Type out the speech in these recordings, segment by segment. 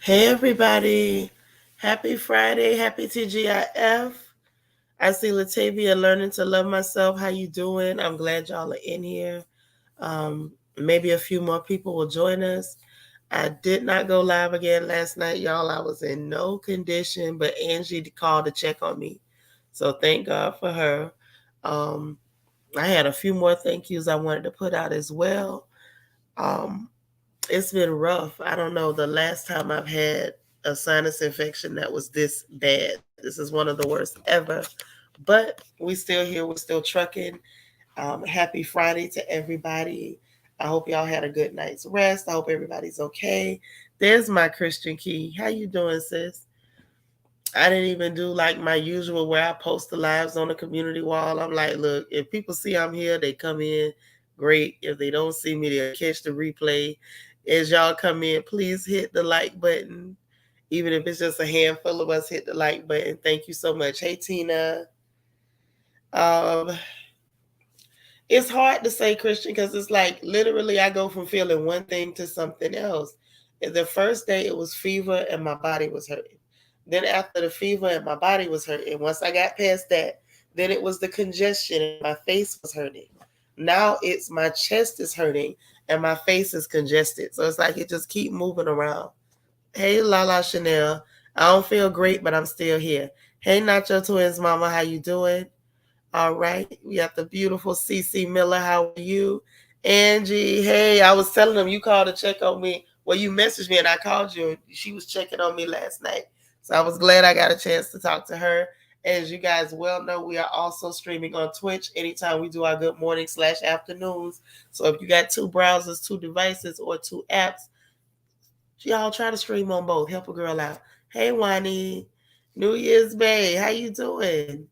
Hey everybody, happy Friday, happy TGIF. I see Latavia learning to love myself. How you doing? I'm glad y'all are in here. Maybe a few more people will join us. I did not go live again last night, y'all. I was in no condition, but Angie called to check on me. So thank God for her. Um, I had a few more thank yous I wanted to put out as well. Um, it's been rough. I don't know the last time I've had a sinus infection that was this bad. This is one of the worst ever. But we still here. We're still trucking. Happy Friday to everybody. I hope y'all had a good night's rest. I hope everybody's okay. There's my Christian Key. How you doing, sis? I didn't even do like my usual where I post the lives on the community wall. I'm like, look, if people see I'm here, they come in. Great. If they don't see me, they'll catch the replay. As y'all come in, please hit the like button. Even if it's just a handful of us, hit the like button. Thank you so much. Hey, Tina. Um, it's hard to say Christian because it's like literally I go from feeling one thing to something else. The first day it was fever and my body was hurting. Then after the fever and my body was hurting, once I got past that, then it was the congestion and my face was hurting. Now it's my chest is hurting and my face is congested. So it's like it just keep moving around. Hey Lala Chanel, I don't feel great, but I'm still here. Hey Nacho Twins Mama, how you doing? All right. We got the beautiful CC Miller. How are you? Angie, hey, I was telling them you called to check on me. Well, you messaged me and I called you. She was checking on me last night. So I was glad I got a chance to talk to her. As you guys well know, we are also streaming on Twitch anytime we do our good morning/afternoons. So if you got two browsers, two devices, or two apps, y'all try to stream on both. Help a girl out. Hey, Wani. New Year's Bay. How you doing?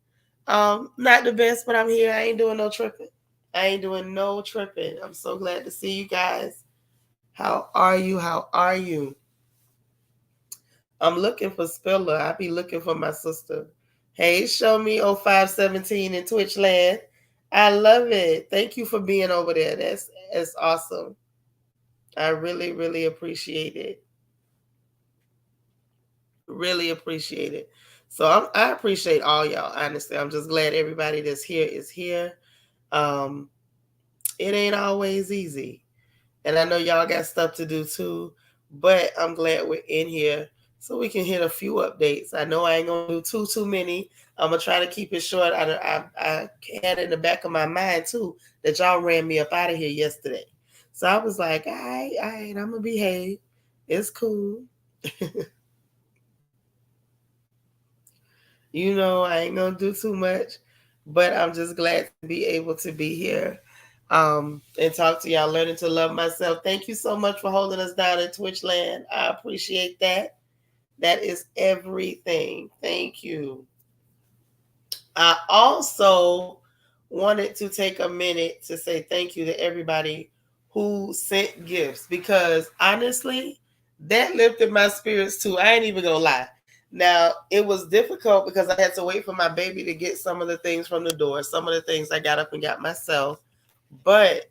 Not the best, but I'm here. I ain't doing no tripping. I ain't doing no tripping. I'm so glad to see you guys. How are you? How are you? I'm looking for Spiller. I be looking for my sister. Hey, show me 0517 in Twitch land. I love it. Thank you for being over there. That's awesome. I really, really appreciate it. Really appreciate it. So I appreciate all y'all. Honestly, I'm just glad everybody that's here is here. Um, it ain't always easy. And I know y'all got stuff to do too, but I'm glad we're in here so we can hit a few updates. I know I ain't gonna do too many. I'm gonna try to keep it short. I had it in the back of my mind too that y'all ran me up out of here yesterday. So I was like, all right, I'm gonna behave. It's cool. You know, I ain't gonna do too much, but I'm just glad to be able to be here and talk to y'all, learning to love myself. Thank you so much for holding us down in Twitch land. I appreciate that. That is everything. Thank you. I also wanted to take a minute to say thank you to everybody who sent gifts because honestly, that lifted my spirits too. I ain't even gonna lie. Now, it was difficult because I had to wait for my baby to get some of the things from the door. Some of the things I got up and got myself, but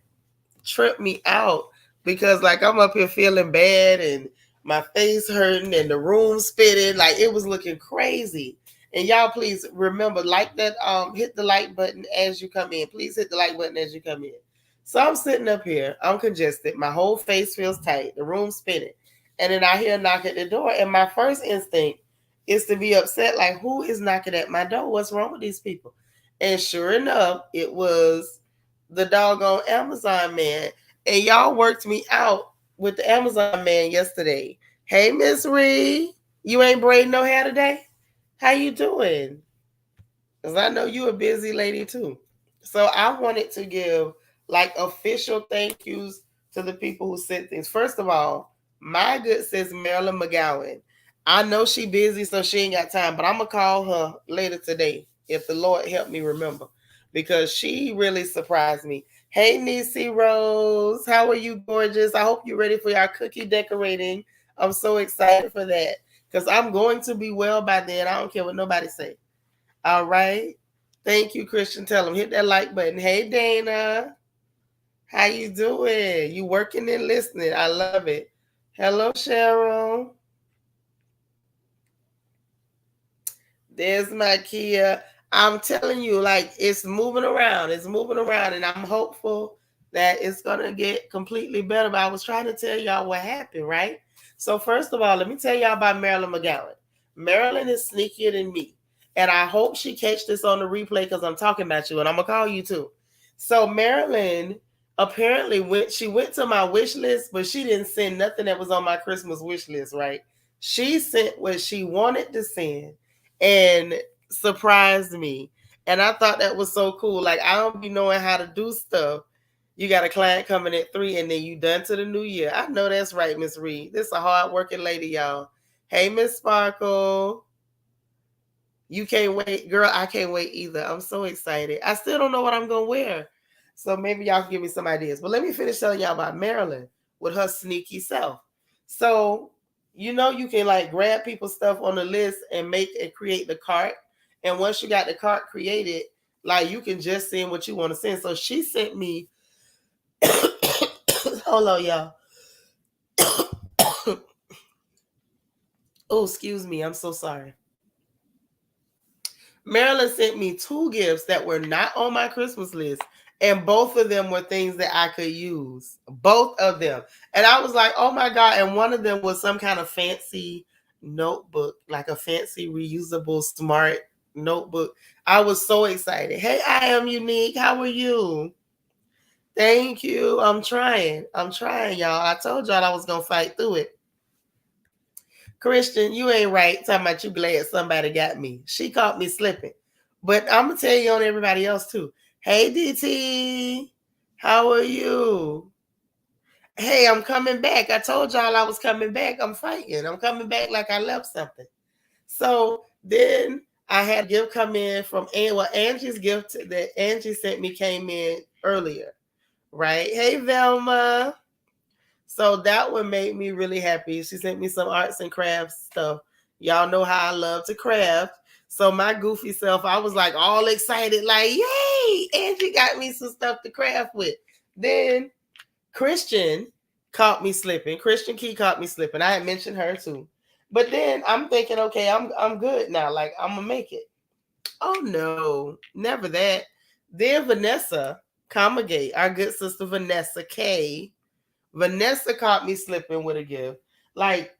tripped me out because like I'm up here feeling bad and my face hurting and the room spitting like it was looking crazy. And y'all please remember like that hit the like button as you come in. Please hit the like button as you come in. So I'm sitting up here, I'm congested, my whole face feels tight, the room's spinning. And then I hear a knock at the door and my first instinct is to be upset like who is knocking at my door? What's wrong with these people? And sure enough, it was the doggone Amazon man. And y'all worked me out with the Amazon man yesterday. Hey, Miss Reed, you ain't braiding no hair today? How you doing? Because I know you a busy lady too. So I wanted to give like official thank yous to the people who sent things. First of all, my good sis Marilyn McGowan. I know she busy, so she ain't got time, but I'm gonna call her later today if the Lord help me remember, because she really surprised me. Hey, Nisi Rose, how are you, gorgeous? I hope you're ready for our cookie decorating. I'm so excited for that because I'm going to be well by then. I don't care what nobody say. All right. Thank you, Christian. Tell them hit that like button. Hey, Dana. How you doing? You working and listening. I love it. Hello, Cheryl. There's my Kia. I'm telling you, like it's moving around. It's moving around, and I'm hopeful that it's gonna get completely better. But I was trying to tell y'all what happened, right? So first of all, let me tell y'all about Marilyn McGowan. Marilyn is sneakier than me, and I hope she catch this on the replay because I'm talking about you, and I'm gonna call you too. So Marilyn apparently went to my wish list, but she didn't send nothing that was on my Christmas wish list, right? She sent what she wanted to send and surprised me. And I thought that was so cool. Like I don't be knowing how to do stuff. You got a client coming at 3 and then you done to the new year. I know that's right, Miss Reed. This is a hard working lady, y'all. Hey, Miss Sparkle. You can't wait. Girl, I can't wait either. I'm so excited. I still don't know what I'm going to wear. So maybe y'all can give me some ideas. But let me finish telling y'all about Marilyn with her sneaky self. So, you can like grab people's stuff on the list and make and create the cart. And once you got the cart created, like you can just send what you want to send. So she sent me, hold on, y'all. Oh, excuse me. I'm so sorry. Marilyn sent me 2 gifts that were not on my Christmas list, and both of them were things that I could use. Both of them. And I was like, oh my God. And one of them was some kind of fancy notebook, like a fancy reusable smart notebook. I was so excited. Hey, I am unique. How are you? Thank you. I'm trying. Y'all. I told y'all I was going to fight through it. Christian, you ain't right. Talking about you glad somebody got me. She caught me slipping. But I'm gonna tell you on everybody else too. Hey DT, how are you? Hey, I'm coming back. I told y'all I was coming back. I'm fighting. I'm coming back like I left something. So then I had a gift come in from Angie's gift that Angie sent me came in earlier, right? Hey Velma. So that one made me really happy. She sent me some arts and crafts stuff. Y'all know how I love to craft. So my goofy self, I was like all excited, like, yay, Angie got me some stuff to craft with. Then Christian caught me slipping. Christian Key caught me slipping. I had mentioned her too. But then I'm thinking, okay, I'm good now. Like I'm gonna make it. Oh no, never that. Then Vanessa Comagate, our good sister Vanessa K. Vanessa caught me slipping with a gift. Like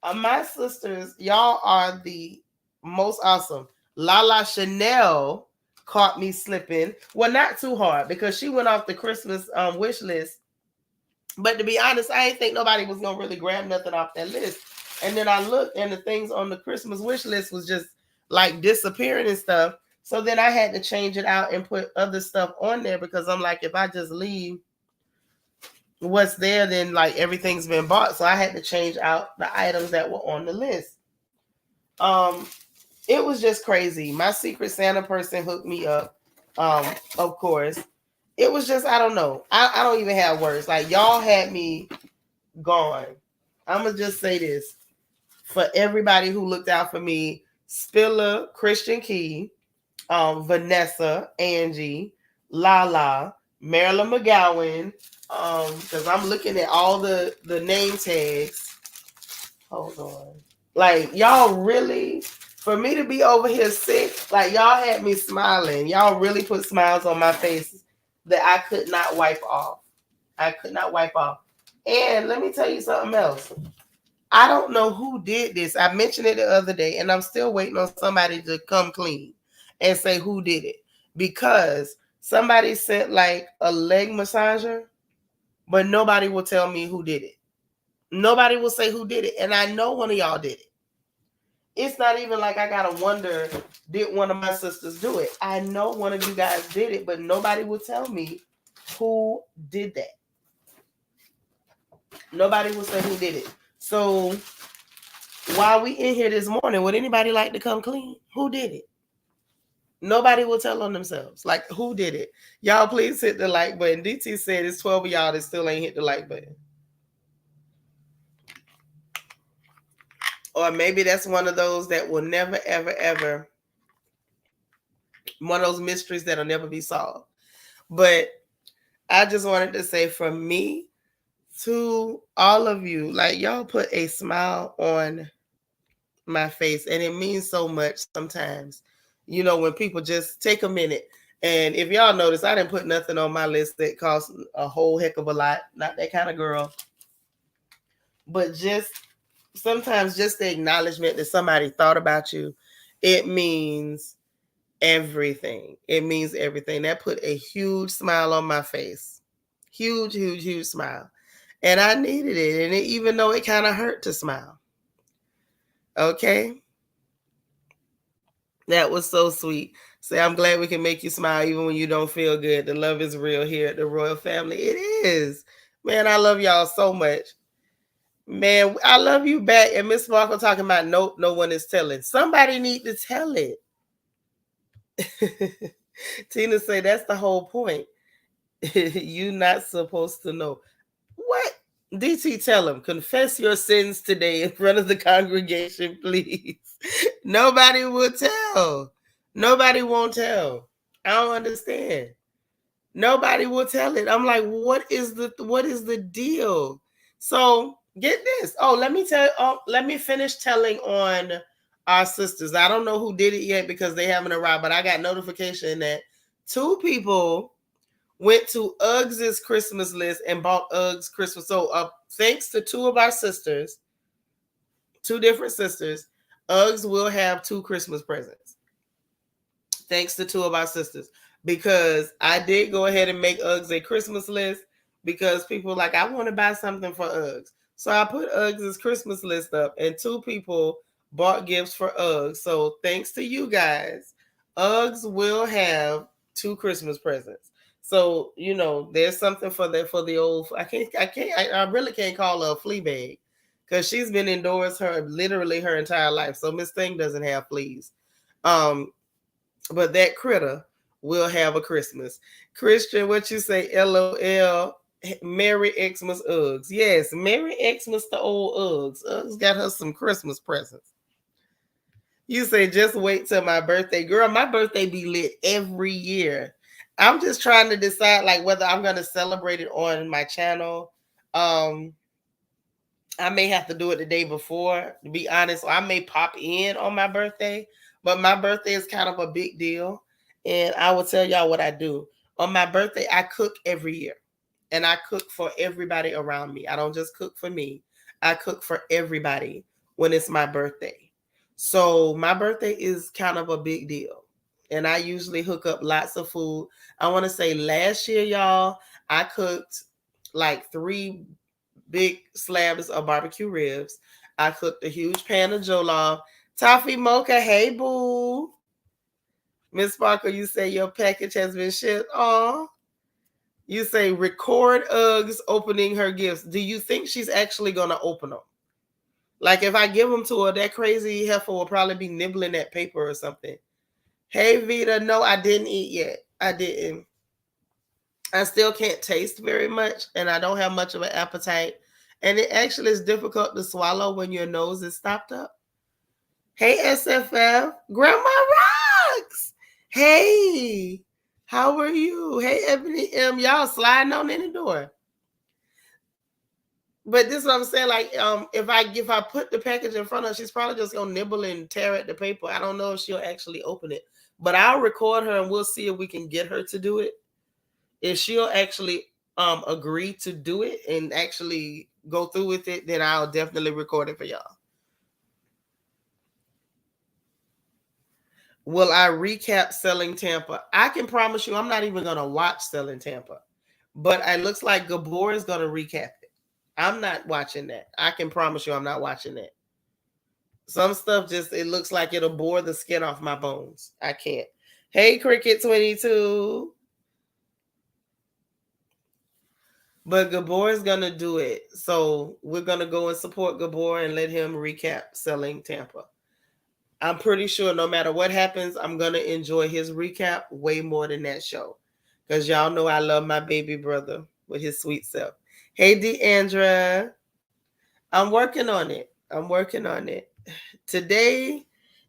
my sisters, y'all are the most awesome. Lala Chanel caught me slipping. Well, not too hard because she went off the Christmas wish list. But to be honest, I didn't think nobody was gonna really grab nothing off that list. And then I looked, and the things on the Christmas wish list was just like disappearing and stuff. So then I had to change it out and put other stuff on there because I'm like, if I just leave what's there, then like everything's been bought. So I had to change out the items that were on the list. Um, it was just crazy. My Secret Santa person hooked me up. Of course. It was just, I don't know. I don't even have words. Like y'all had me gone. I'm gonna just say this. For everybody who looked out for me, Spiller, Christian Key, Vanessa, Angie, Lala, Marilyn McGowan, because I'm looking at all the name tags. Hold on. Like y'all really, for me to be over here sick, like y'all had me smiling. Y'all really put smiles on my face that I could not wipe off. I could not wipe off. And let me tell you something else. I don't know who did this. I mentioned it the other day, and I'm still waiting on somebody to come clean and say who did it. Because somebody sent like a leg massager, but nobody will tell me who did it. Nobody will say who did it. And I know one of y'all did it. It's not even like I gotta wonder, did one of my sisters do it? I know one of you guys did it, but nobody will tell me who did that. Nobody will say who did it. So while we in here this morning, would anybody like to come clean? Who did it? Nobody will tell on themselves. Like, who did it? Y'all please hit the like button. DT said it's 12 of y'all that still ain't hit the like button. Or maybe that's one of those that will never, ever, ever, one of those mysteries that'll never be solved. But I just wanted to say from me to all of you, like y'all put a smile on my face. And it means so much sometimes, when people just take a minute. And if y'all notice, I didn't put nothing on my list that costs a whole heck of a lot. Not that kind of girl. But just sometimes just the acknowledgement that somebody thought about you, it means everything. It means everything. That put a huge smile on my face. Huge, huge, huge smile. And I needed it. And even though it kind of hurt to smile. Okay. That was so sweet. Say, I'm glad we can make you smile even when you don't feel good. The love is real here at the Royal Family. It is. Man, I love y'all so much. Man, I love you back. And Miss Sparkle talking about nope, no one is telling. Somebody need to tell it. Tina say that's the whole point. You not supposed to know. What? DT, tell him, confess your sins today in front of the congregation, please. Nobody will tell. Nobody won't tell. I don't understand. Nobody will tell it. I'm like, what is the deal? So get this. Oh, let me finish telling on our sisters. I don't know who did it yet because they haven't arrived, but I got notification that 2 people went to Uggs' Christmas list and bought Uggs Christmas. So thanks to 2 of our sisters, 2 different sisters, Uggs will have 2 Christmas presents. Thanks to 2 of our sisters. Because I did go ahead and make Uggs a Christmas list because people like, I want to buy something for Uggs. So I put Uggs' Christmas list up and 2 people bought gifts for Uggs. So thanks to you guys, Uggs will have 2 Christmas presents. So, there's something for the old, I really can't call her a flea bag because she's been indoors literally her entire life. So Miss Thing doesn't have fleas. But that critter will have a Christmas. Christian, what you say? LOL. Merry Xmas Uggs. Yes, Merry Xmas to old Uggs. Uggs got her some Christmas presents. You say, just wait till my birthday. Girl, my birthday be lit every year. I'm just trying to decide like whether I'm going to celebrate it on my channel. I may have to do it the day before, to be honest. I may pop in on my birthday, but my birthday is kind of a big deal. And I will tell y'all what I do. On my birthday, I cook every year. And I cook for everybody around me. I don't just cook for me. I cook for everybody when it's my birthday. So my birthday is kind of a big deal. And I usually hook up lots of food. I want to say last year, y'all, I cooked like 3 big slabs of barbecue ribs. I cooked a huge pan of jollof. Toffee mocha, hey boo. Miss Sparkle, you say your package has been shipped. Aw. You say record Uggs opening her gifts. Do you think she's actually going to open them? Like if I give them to her, that crazy heifer will probably be nibbling that paper or something. Hey Vita, no, I didn't eat yet. I didn't. I still can't taste very much and I don't have much of an appetite. And it actually is difficult to swallow when your nose is stopped up. Hey, SFF. Grandma Rocks. Hey, how are you? Hey, Ebony M. Y'all sliding on in the door. But this is what I'm saying. Like, if I put the package in front of her, she's probably just gonna nibble and tear at the paper. I don't know if she'll actually open it. But I'll record her and we'll see if we can get her to do it. If she'll actually agree to do it and actually go through with it, then I'll definitely record it for y'all. Will I recap Selling Tampa? I can promise you I'm not even going to watch Selling Tampa. But it looks like Gabor is going to recap it. I'm not watching that. I can promise you I'm not watching that. Some stuff just, it looks like it'll bore the skin off my bones. I can't. Hey, Cricket 22. But Gabor is going to do it. So we're going to go and support Gabor and let him recap Selling Tampa. I'm pretty sure no matter what happens, I'm going to enjoy his recap way more than that show. Because y'all know I love my baby brother with his sweet self. Hey, Deandra. I'm working on it. Today,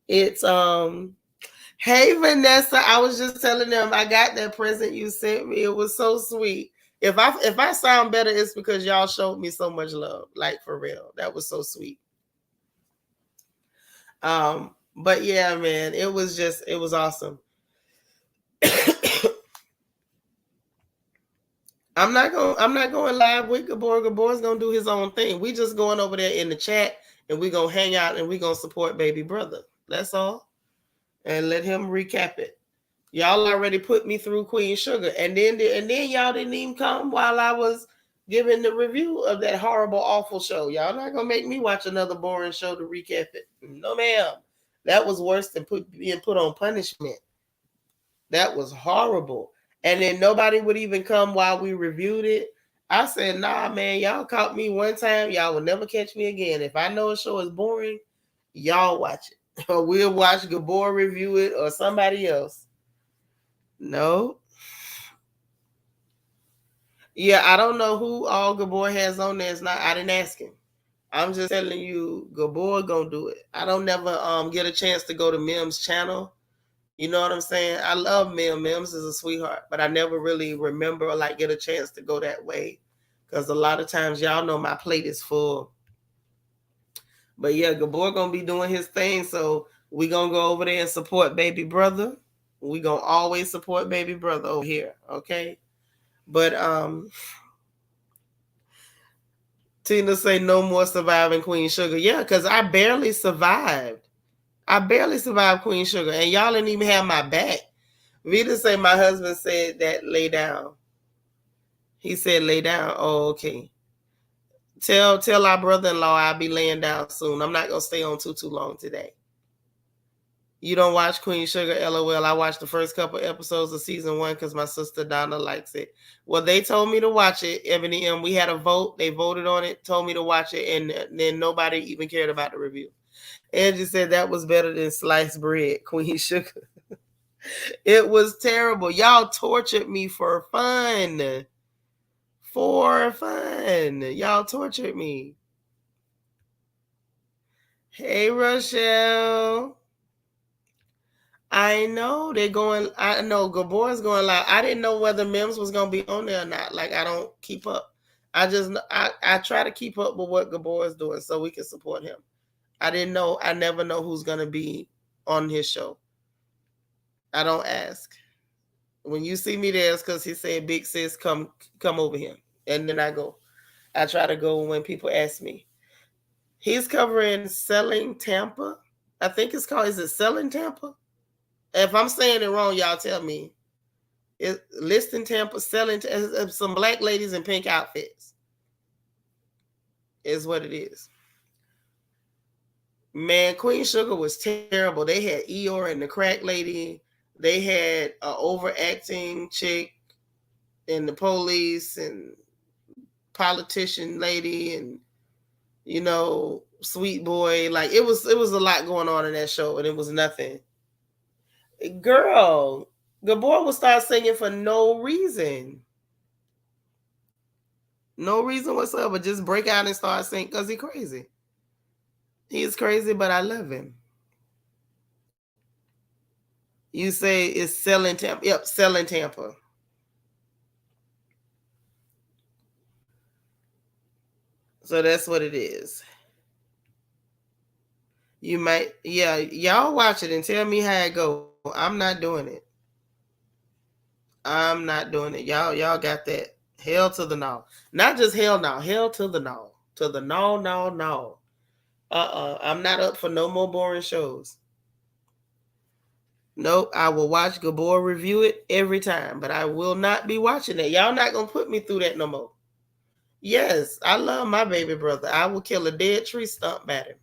it's, hey, Vanessa. I was just telling them I got that present you sent me. It was so sweet. If I sound better, it's because y'all showed me so much love. Like, for real. That was so sweet. But yeah, man, it was awesome. I'm not going live with Gabor. Gabor's gonna do his own thing. We just going over there in the chat and we gonna hang out and we gonna support baby brother. That's all. And let him recap it. Y'all already put me through Queen Sugar. And then y'all didn't even come while I was giving the review of that horrible, awful show. Y'all not gonna make me watch another boring show to recap it. No, ma'am. That was worse than being put on punishment. That was horrible. And then nobody would even come while we reviewed it. I said, nah, man, y'all caught me one time. Y'all will never catch me again. If I know a show is boring, y'all watch it. Or we'll watch Gabor review it or somebody else. No. Yeah, I don't know who all Gabor has on there. It's not. I didn't ask him. I'm just telling you, Gabor gonna do it. I don't never get a chance to go to Mim's channel. You know what I'm saying? I love Mim. Mims is a sweetheart, but I never really remember or like get a chance to go that way because a lot of times y'all know my plate is full. But yeah, Gabor gonna be doing his thing, so we gonna go over there and support baby brother. We gonna always support baby brother over here, okay? But Tina say no more surviving Queen Sugar. Yeah, because I barely survived. I barely survived Queen Sugar, and y'all didn't even have my back. Vita say my husband said that lay down. He said lay down. Oh, okay. Tell our brother-in-law I'll be laying down soon. I'm not gonna stay on too long today. You don't watch Queen Sugar? LOL. I watched the first couple episodes of season 1 because my sister Donna likes it. Well, they told me to watch it. Ebony M. We had a vote. They voted on it. Told me to watch it, and then nobody even cared about the review. Angie said that was better than sliced bread. Queen Sugar. It was terrible. Y'all tortured me for fun. For fun. Y'all tortured me. Hey, Rochelle. I know they're going. I know Gabor's going live. I didn't know whether Mims was going to be on there or not. Like, I don't keep up. I try to keep up with what Gabor is doing so we can support him. I didn't know. I never know who's going to be on his show. I don't ask. When you see me there, it's because he said, "Big sis, come over here," and then I go. I try to go when people ask me. He's covering Selling Tampa. I think it's called. Is it Selling Tampa? If I'm saying it wrong, y'all tell me. It listing Tampa, selling some black ladies in pink outfits. Is what it is. Man, Queen Sugar was terrible. They had Eeyore and the crack lady. They had an overacting chick and the police and politician lady and sweet boy. Like it was a lot going on in that show, and it was nothing. Girl, Gabor will start singing for no reason. No reason whatsoever. Just break out and start singing because he's crazy. He's crazy, but I love him. You say it's Selling Tampa. Yep, Selling Tampa. So that's what it is. You might, yeah, y'all watch it and tell me how it go. I'm not doing it. I'm not doing it. Y'all got that. Hell to the no. Not just hell no. Hell to the no. To the no, no, no. I'm not up for no more boring shows. Nope, I will watch Gabor review it every time, but I will not be watching it. Y'all not gonna put me through that no more. Yes, I love my baby brother. I will kill a dead tree stump at him.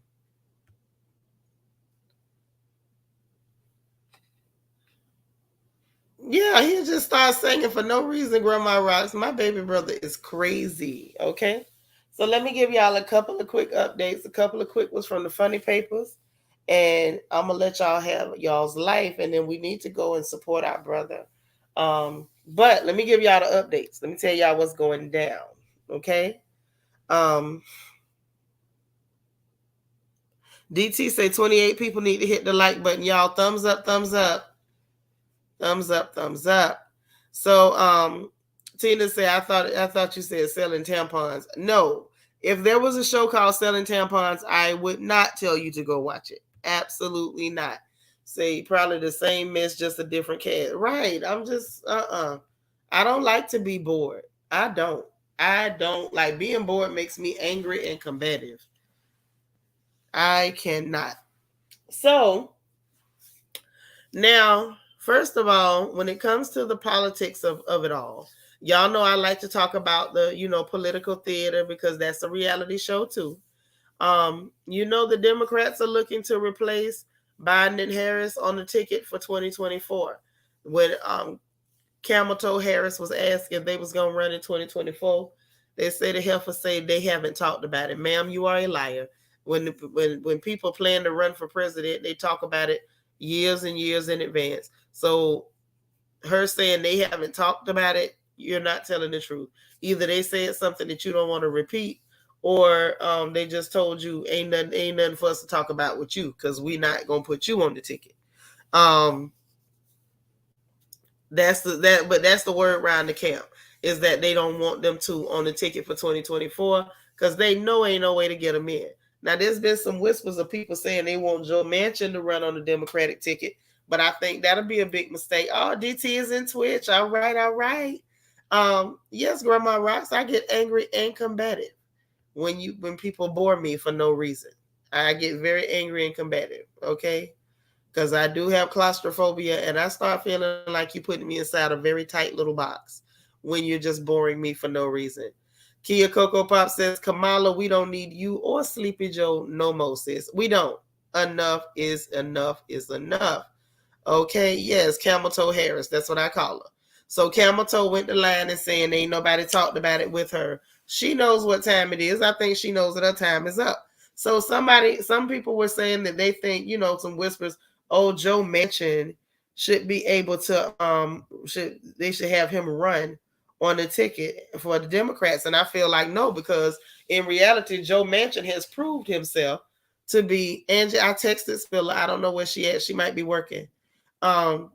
Yeah, he'll just start singing for no reason, Grandma Rocks. My baby brother is crazy, okay? So let me give y'all a couple of quick updates, a couple of quick ones from the funny papers, and I'm going to let y'all have y'all's life, and then we need to go and support our brother. But let me give y'all the updates. Let me tell y'all what's going down, okay? DT say 28 people need to hit the like button. Y'all, thumbs up, thumbs up. Thumbs up, thumbs up. So Tina said, I thought you said selling tampons. No. If there was a show called Selling Tampons, I would not tell you to go watch it. Absolutely not. Say probably the same mess, just a different cat. Right. I'm just I don't like to be bored. I don't. I don't like being bored makes me angry and combative. I cannot. So now, first of all, when it comes to the politics of it all, y'all know I like to talk about the, political theater because that's a reality show too. The Democrats are looking to replace Biden and Harris on the ticket for 2024. When Camel Toe Harris was asked if they was gonna run in 2024, they say the heifer say they haven't talked about it. Ma'am, you are a liar. When people plan to run for president, they talk about it years and years in advance. So her saying they haven't talked about it, you're not telling the truth. Either they said something that you don't want to repeat, or they just told you ain't nothing for us to talk about with you because we not gonna put you on the ticket. Um, that's the word around the camp is that they don't want them to on the ticket for 2024 because they know ain't no way to get them in. Now there's been some whispers of people saying they want Joe Manchin to run on the Democratic ticket, but I think that'll be a big mistake. Oh, DT is in Twitch. All right, all right. Yes, Grandma Rocks. I get angry and combative when people bore me for no reason. I get very angry and combative. Okay, because I do have claustrophobia and I start feeling like you're putting me inside a very tight little box when you're just boring me for no reason. Kia Coco Pop says, Kamala, we don't need you or Sleepy Joe no more, sis. We don't. Enough is enough is enough. Okay, yes, Camel Toe Harris. That's what I call her. So Camel Toe went to line and saying ain't nobody talked about it with her. She knows what time it is. I think she knows that her time is up. So some people were saying that they think, some whispers, oh, Joe Manchin should be able to should have him run on the ticket for the Democrats. And I feel like no, because in reality, Joe Manchin has proved himself to be Angie. I texted Spiller. I don't know where she at. She might be working. Um,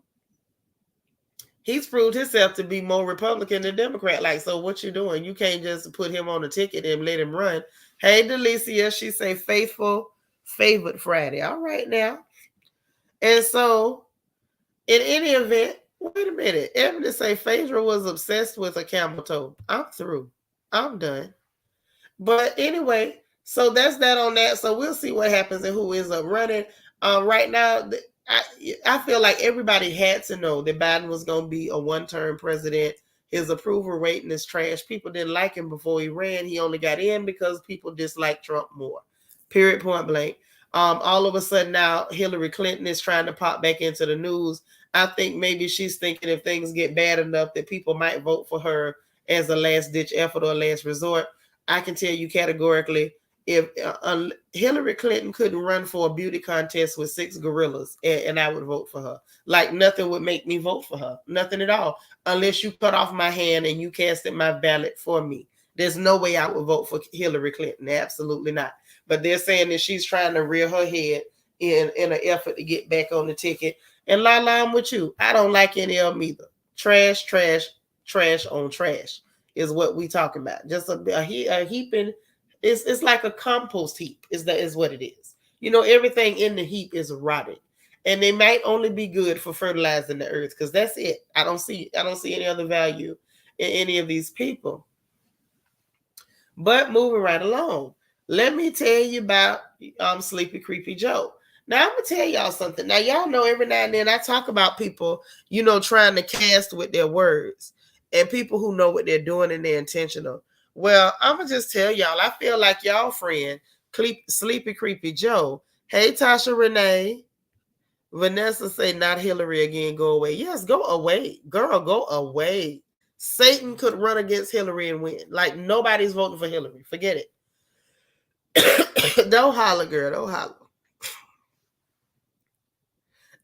he's proved himself to be more Republican than Democrat. Like, so what you doing? You can't just put him on the ticket and let him run. Hey, Delicia, she say faithful favorite Friday. All right now. And so, in any event, wait a minute. Evan say Phaedra was obsessed with a camel toe. I'm through. I'm done. But anyway, so that's that on that. So we'll see what happens and who ends up running. Right now, I feel like everybody had to know that Biden was going to be a one-term president. His approval rating is trash. People didn't like him before he ran. He only got in because people dislike Trump more. Period, point blank. All of a sudden now Hillary Clinton is trying to pop back into the news. I think maybe she's thinking if things get bad enough that people might vote for her as a last-ditch effort or last resort. I can tell you categorically, if Hillary Clinton couldn't run for a beauty contest with 6 gorillas, and I would vote for her. Like nothing would make me vote for her. Nothing at all. Unless you cut off my hand and you casted my ballot for me. There's no way I would vote for Hillary Clinton. Absolutely not. But they're saying that she's trying to rear her head in an effort to get back on the ticket. And I'm with you. I don't like any of them either. Trash, trash, trash on trash is what we talking about. Just a heaping. It's like a compost heap. Is what it is. Everything in the heap is rotted, and they might only be good for fertilizing the earth because that's it. I don't see any other value in any of these people. But moving right along, let me tell you about Sleepy Creepy Joe. Now I'm gonna tell y'all something. Now y'all know every now and then I talk about people, trying to cast with their words, and people who know what they're doing and they're intentional. Well, I'm gonna just tell y'all. I feel like y'all friend, Sleepy Creepy Joe. Hey, Tasha Renee. Vanessa say not Hillary again. Go away. Yes, go away, girl. Go away. Satan could run against Hillary and win. Like nobody's voting for Hillary. Forget it. Don't holler, girl. Don't holler.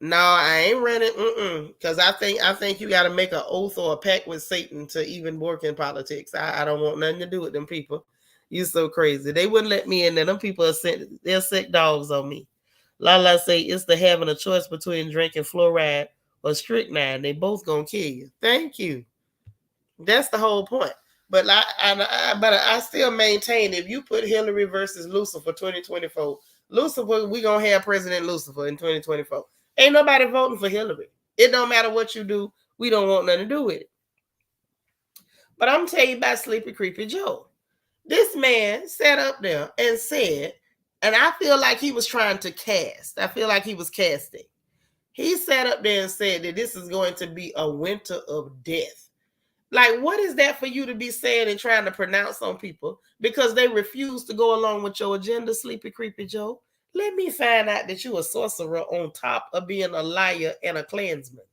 No, I ain't running. Because I think you got to make an oath or a pact with Satan to even work in politics. I don't want nothing to do with them people. You so crazy. They wouldn't let me in there. Them people are they're sick dogs on me. Lala say it's the having a choice between drinking fluoride or strychnine. They both gonna kill you. Thank you. That's the whole point. But I still maintain if you put Hillary versus Lucifer 2024, Lucifer, we gonna have President Lucifer in 2024. Ain't nobody voting for Hillary. It don't matter what you do. We don't want nothing to do with it. But I'm telling you about Sleepy Creepy Joe. This man sat up there and said, and I feel like he was trying to cast. I feel like he was casting. He sat up there and said that this is going to be a winter of death. Like, what is that for you to be saying and trying to pronounce on people because they refuse to go along with your agenda, Sleepy Creepy Joe? Let me find out that you a sorcerer on top of being a liar and a clansman.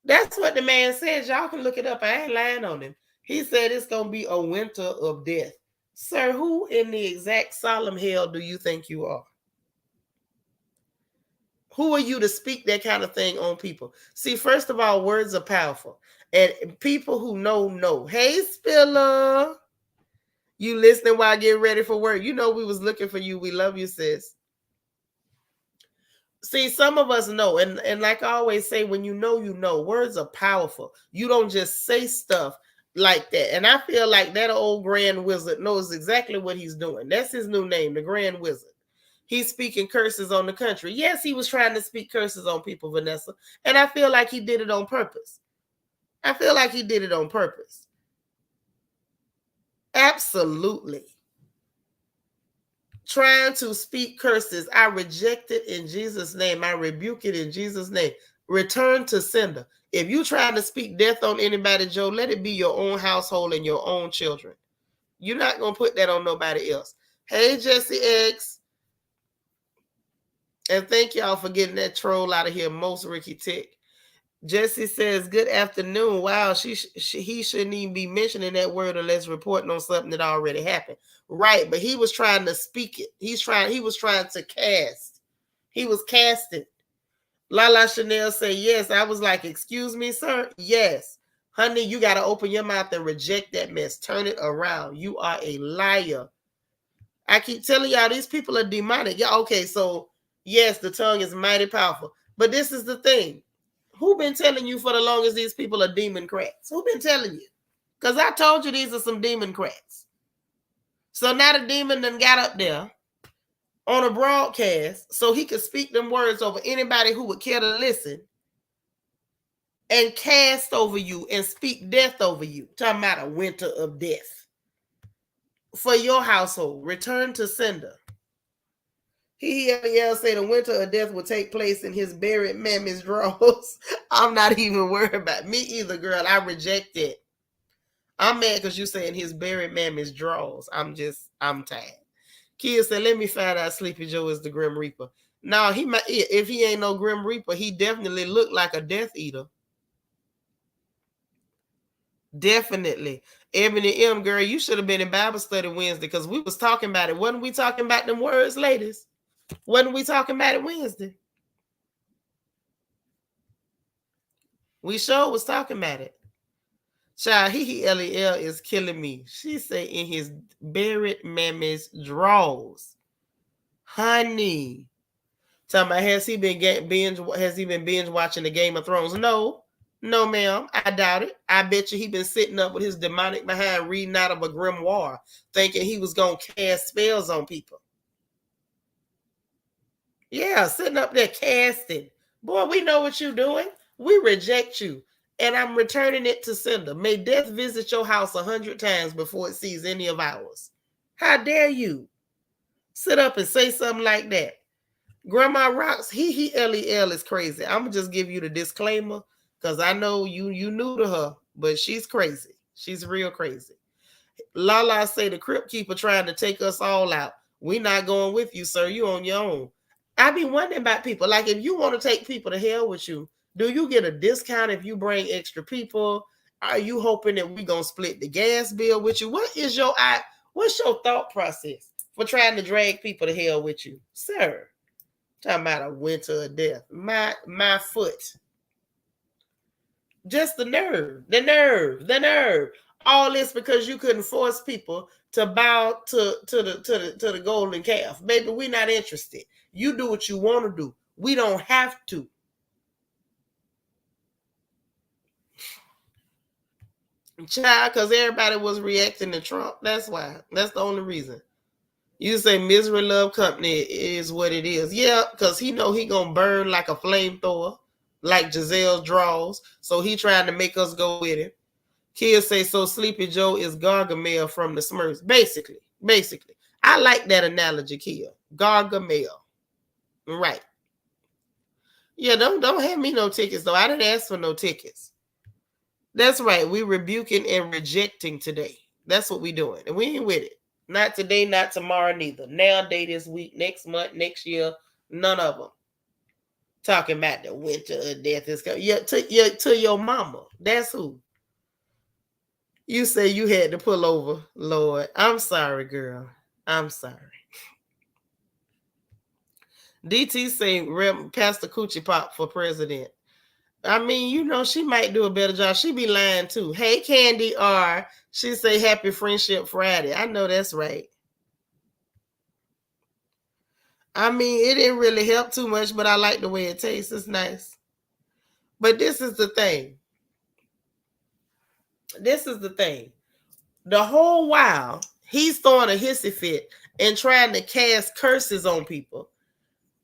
That's what the man says. Y'all can look it up. I ain't lying on him. He said it's going to be a winter of death. Sir, who in the exact solemn hell do you think you are? Who are you to speak that kind of thing on people? See, first of all, words are powerful. And people who know. Hey, Spiller. You listening while getting ready for work. You know we was looking for you. We love you, sis. See, some of us know. And like I always say, when you know. Words are powerful. You don't just say stuff like that. And I feel like that old Grand Wizard knows exactly what he's doing. That's his new name, the Grand Wizard. He's speaking curses on the country. Yes, he was trying to speak curses on people, Vanessa. And I feel like he did it on purpose. Absolutely. Trying to speak curses. I reject it in Jesus' name. I rebuke it in Jesus' name. Return to sender. If you're trying to speak death on anybody, Joe, let it be your own household and your own children. You're not going to put that on nobody else. Hey, Jesse X. And thank y'all for getting that troll out of here, most Ricky Tick. Jesse says, good afternoon. Wow, he shouldn't even be mentioning that word unless reporting on something that already happened. Right, but he was trying to speak it. He was trying to cast. He was casting. Lala Chanel said, yes. I was like, excuse me, sir? Yes. Honey, you got to open your mouth and reject that mess. Turn it around. You are a liar. I keep telling y'all, these people are demonic. Yeah, okay, so yes, the tongue is mighty powerful. But this is the thing. Who been telling you for the longest these people are demon crats? Who been telling you? Because I told you these are some demon crats. So now the demon done got up there on a broadcast so he could speak them words over anybody who would care to listen and cast over you and speak death over you. Talking about a winter of death. For your household, return to sender. He say the winter of death will take place in his buried mammy's drawers. I'm not even worried about me either, girl. I reject it. I'm mad because you saying his buried mammy's drawers. I'm tired. Kids said, let me find out Sleepy Joe is the Grim Reaper. No, he might. If he ain't no Grim Reaper, he definitely looked like a Death Eater. Definitely. Ebony M, girl, you should have been in Bible study Wednesday because we was talking about it. Wasn't we talking about them words, ladies? Wasn't we talking about it Wednesday? We sure was talking about it. Child, LEL is killing me. She said in his buried mammy's drawers. Honey. Talking about, has he been binge watching the Game of Thrones? No, ma'am. I doubt it. I bet you he been sitting up with his demonic behind reading out of a grimoire, thinking he was gonna cast spells on people. Yeah, sitting up there casting. Boy, we know what you're doing. We reject you. And I'm returning it to sender. May death visit your house 100 times before it sees any of ours. How dare you sit up and say something like that? Grandma Rocks, LEL is crazy. I'm going to just give you the disclaimer because I know you new to her, but she's crazy. She's real crazy. Lala say the Crypt Keeper trying to take us all out. We not going with you, sir. You on your own. I be wondering about people. Like, if you want to take people to hell with you, do you get a discount if you bring extra people? Are you hoping that we gonna split the gas bill with you? What's your thought process for trying to drag people to hell with you, sir? Talking about a winter of death. My foot. Just the nerve. All this because you couldn't force people to bow to the golden calf. Baby, we're not interested. You do what you want to do. We don't have to. Child, because everybody was reacting to Trump. That's why. That's the only reason. You say Misery Love Company is what it is. Yeah, because he know he gonna burn like a flamethrower, like Giselle's draws. So he trying to make us go with him. Kids say so Sleepy Joe is Gargamel from the Smurfs. Basically. Basically. I like that analogy, Kia. Gargamel. Right. Yeah, don't hand me no tickets though. I didn't ask for no tickets. That's right. We rebuking and rejecting today. That's what we doing. And we ain't with it. Not today, not tomorrow, neither. Now, day, this week, next month, next year, none of them. Talking about the winter of death is coming. Yeah, to your mama. That's who. You say you had to pull over, Lord. I'm sorry, girl. I'm sorry. DT say Pastor Coochie Pop for president. I mean, you know, she might do a better job. She be lying too. Hey, Candy R. She say Happy Friendship Friday. I know that's right. I mean, it didn't really help too much, but I like the way it tastes. It's nice. But this is the thing. This is the thing. The whole while, he's throwing a hissy fit and trying to cast curses on people.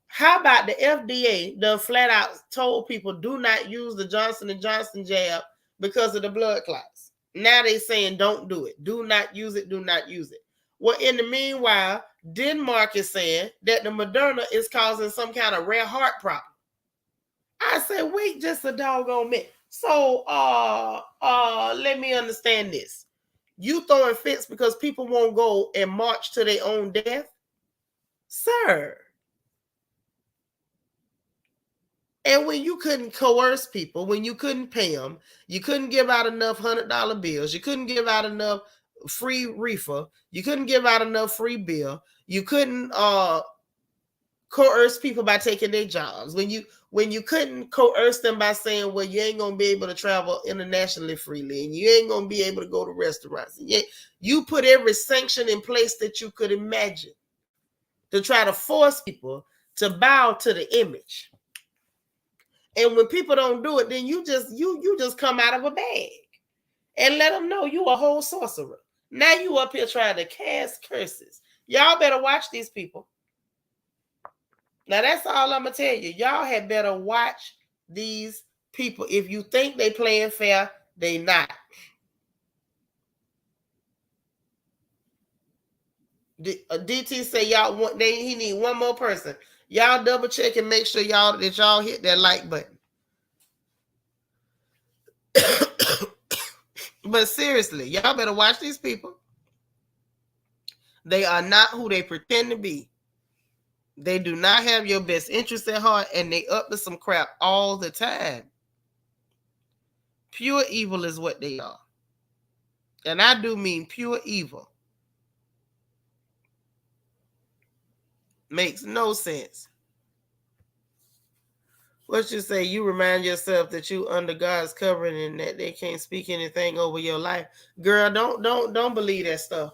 How about the FDA done flat out told people do not use the Johnson & Johnson jab because of the blood clots. Now they saying don't do it. Do not use it. Do not use it. Well, in the meanwhile, Denmark is saying that the Moderna is causing some kind of rare heart problem. I said, wait just a doggone minute. So let me understand this. You throwing fits because people won't go and march to their own death? Sir. And when you couldn't coerce people, when you couldn't pay them, you couldn't give out enough $100 bills, you couldn't give out enough free reefer, you couldn't give out enough free bill, you couldn't coerce people by taking their jobs, when you couldn't coerce them by saying, well, you ain't gonna be able to travel internationally freely, and you ain't gonna be able to go to restaurants. You put every sanction in place that you could imagine to try to force people to bow to the image. And when people don't do it, then you just come out of a bag and let them know you a whole sorcerer. Now you up here trying to cast curses. Y'all better watch these people. Now that's all I'm gonna tell you. Y'all had better watch these people. If you think they playing fair, they not. DT say y'all want he need one more person. Y'all double check and make sure y'all hit that like button. But seriously, y'all better watch these people. They are not who they pretend to be. They do not have your best interest at heart, and they up to some crap all the time. Pure evil is what they are. And I do mean pure evil. Makes no sense. What you say? You remind yourself that you under God's covering and that they can't speak anything over your life. Girl, don't believe that stuff.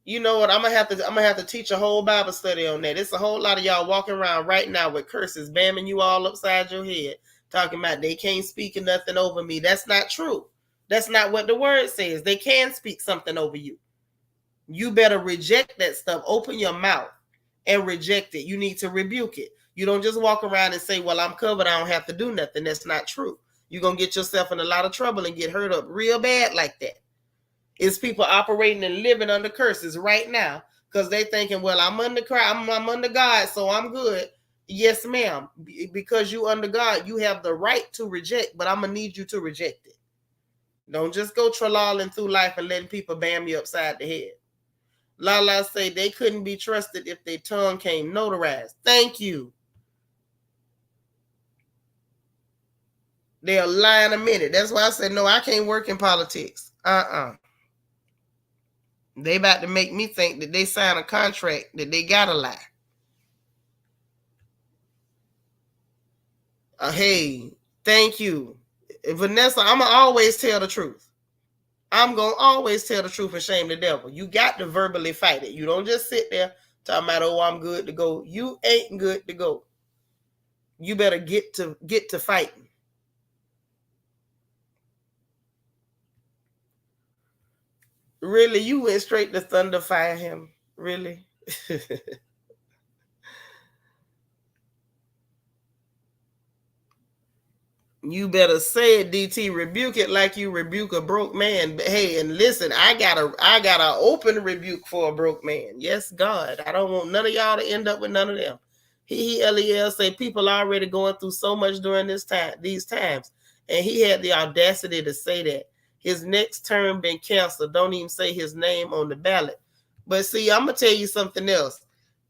You know what? I'm gonna have to teach a whole Bible study on that. It's a whole lot of y'all walking around right now with curses bamming you all upside your head, talking about they can't speak nothing over me. That's not true. That's not what the word says. They can speak something over you. You better reject that stuff. Open your mouth and reject it. You need to rebuke it. You don't just walk around and say, well, I'm covered, I don't have to do nothing. That's not true. You're gonna get yourself in a lot of trouble and get hurt up real bad like that. It's people operating and living under curses right now because they thinking, well, I'm under God, so I'm good. Yes, ma'am. Because you under God, you have the right to reject, but I'm gonna need you to reject it. Don't just go trolling through life and letting people bam you upside the head. Lala say they couldn't be trusted if their tongue came notarized. Thank you. They'll lie in a minute. That's why I said, no, I can't work in politics. They about to make me think that they sign a contract that they gotta lie. Hey, thank you. Vanessa, I'm going to always tell the truth. I'm going to always tell the truth and shame the devil. You got to verbally fight it. You don't just sit there talking about, oh, I'm good to go. You ain't good to go. You better get to fighting. Really, you went straight to thunder fire him. Really? You better say it, DT. Rebuke it like you rebuke a broke man. Hey, and listen, I got a open rebuke for a broke man. Yes, God. I don't want none of y'all to end up with none of them. Lel say people are already going through so much during these times. And he had the audacity to say that. His next term been canceled. Don't even say his name on the ballot. But see, I'm gonna tell you something else.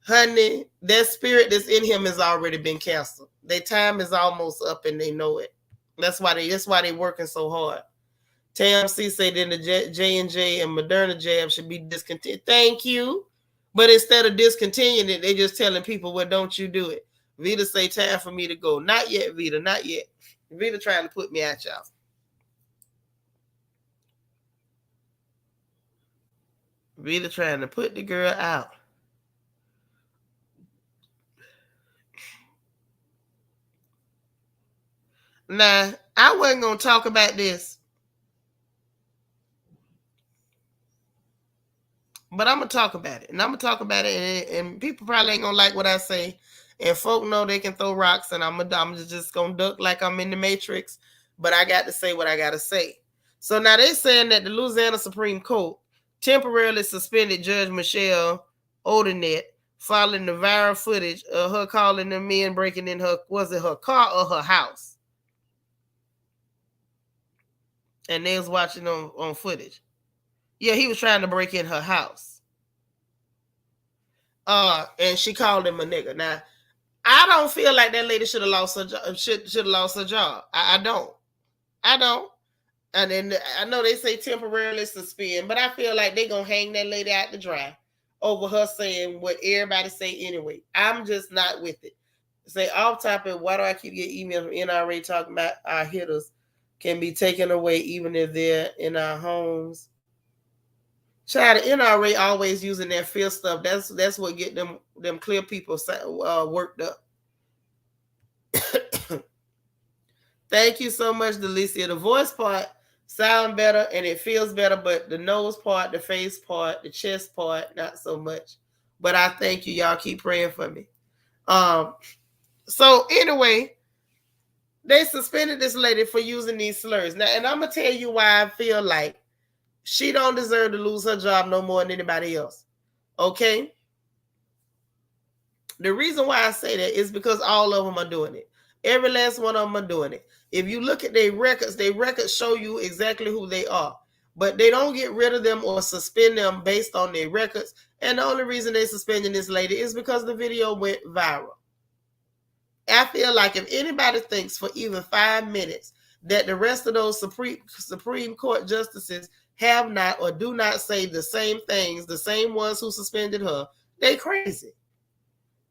Honey, that spirit that's in him has already been canceled. Their time is almost up and they know it. That's why they working so hard. TMC said then the J&J and Moderna jab should be discontinued. Thank you. But instead of discontinuing it, they just telling people, well, don't you do it. Vita say time for me to go. Not yet, Vita, not yet. Vita trying to put me out, y'all. Vita trying to put the girl out. Nah, I wasn't going to talk about this. But I'm gonna talk about it, and I'm gonna talk about it, and people probably ain't gonna like what I say, and folk know they can throw rocks, and I'm just gonna duck like I'm in the Matrix. But I got to say what I gotta say. So now they're saying that the Louisiana Supreme Court temporarily suspended Judge Michelle Odenet following the viral footage of her calling the men breaking in her car or her house, and they was watching on footage. Yeah, he was trying to break in her house. And she called him a nigga. Now, I don't feel like that lady should have lost her job. Should have lost her job. I don't. I don't. And then I know they say temporarily suspend, but I feel like they gonna hang that lady out to dry over her saying what everybody say anyway. I'm just not with it. Say off topic. Why do I keep getting emails from NRA talking about our hitters can be taken away even if they're in our homes? Child, the NRA always using that fear stuff. That's what get them clear people worked up. Thank you so much, Delicia. The voice part sound better and it feels better, but the nose part, the face part, the chest part, not so much. But I thank you. Y'all keep praying for me. So anyway, they suspended this lady for using these slurs. Now, and I'm gonna tell you why I feel like she don't deserve to lose her job no more than anybody else. Okay? The reason why I say that is because all of them are doing it. Every last one of them are doing it. If you look at their records show you exactly who they are. But they don't get rid of them or suspend them based on their records. And the only reason they're suspending this lady is because the video went viral. I feel like if anybody thinks for even 5 minutes that the rest of those Supreme Court justices have not or do not say the same things, the same ones who suspended her, they crazy.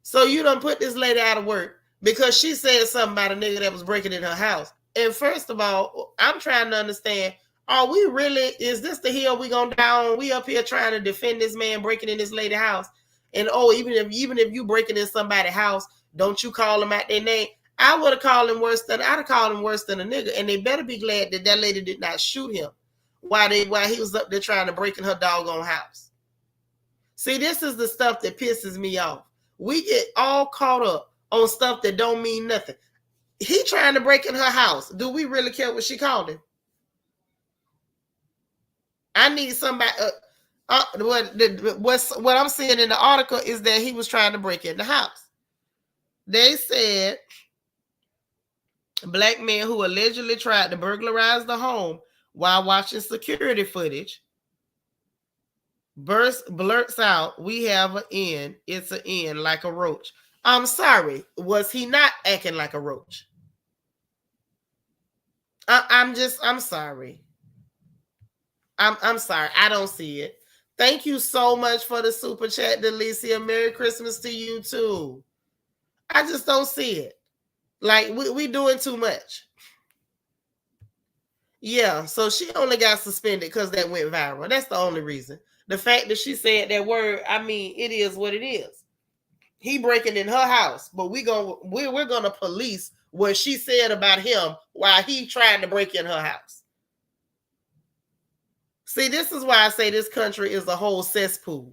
So you done put this lady out of work because she said something about a nigga that was breaking in her house. And first of all, I'm trying to understand, is this the hill we gonna down? We up here trying to defend this man breaking in this lady house. And even if you breaking in somebody's house, don't you call them out their name? I'd have called him worse than a nigga. And they better be glad that that lady did not shoot him while he was up there trying to break in her doggone house. See, this is the stuff that pisses me off. We get all caught up on stuff that don't mean nothing. He trying to break in her house. Do we really care what she called him? I need somebody. What I'm seeing in the article is that he was trying to break in the house. They said black man who allegedly tried to burglarize the home while watching security footage blurts out, "We have an end. It's an end like a roach." I'm sorry. Was he not acting like a roach? I'm sorry. I'm sorry. I don't see it. Thank you so much for the super chat, Delicia. Merry Christmas to you too. I just don't see it. Like we doing too much. Yeah, so she only got suspended because that went viral. That's the only reason. The fact that she said that word, I mean, it is what it is. He breaking in her house, but we're gonna police what she said about him while he trying to break in her house. See, this is why I say this country is a whole cesspool.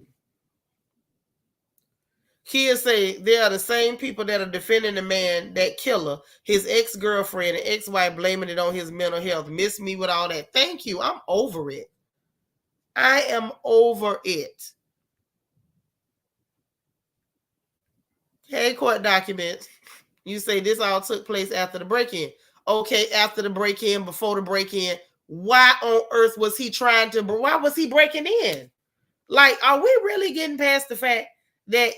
Kia say they are the same people that are defending the man that killer, his ex-girlfriend and ex-wife, blaming it on his mental health. Miss me with all that. Thank you. I'm over it. I am over it. Hey, court documents. You say this all took place after the break-in. Okay, after the break-in, before the break-in, why on earth was he trying to, why was he breaking in? Like, are we really getting past the fact that,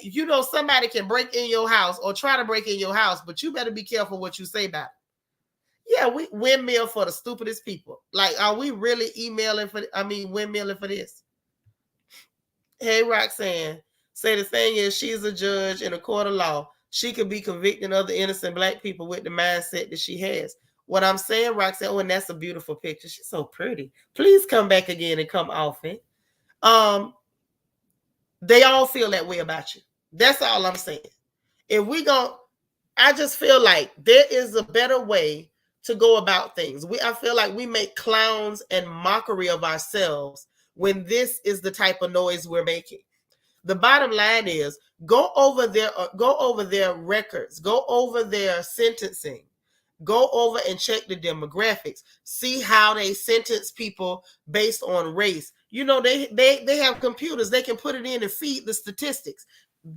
somebody can break in your house or try to break in your house, but you better be careful what you say about it. Yeah, we windmill for the stupidest people. Like, are we really windmilling for this? Hey, Roxanne, say the thing is, she's a judge in a court of law. She could be convicting other innocent black people with the mindset that she has. What I'm saying, Roxanne, and that's a beautiful picture. She's so pretty. Please come back again and come off it. They all feel that way about you. That's all I'm saying. I just feel like there is a better way to go about things. I feel like we make clowns and mockery of ourselves when this is the type of noise we're making. The bottom line is go over their records, go over their sentencing, go over and check the demographics, see how they sentence people based on race. They have computers, they can put it in and feed the statistics.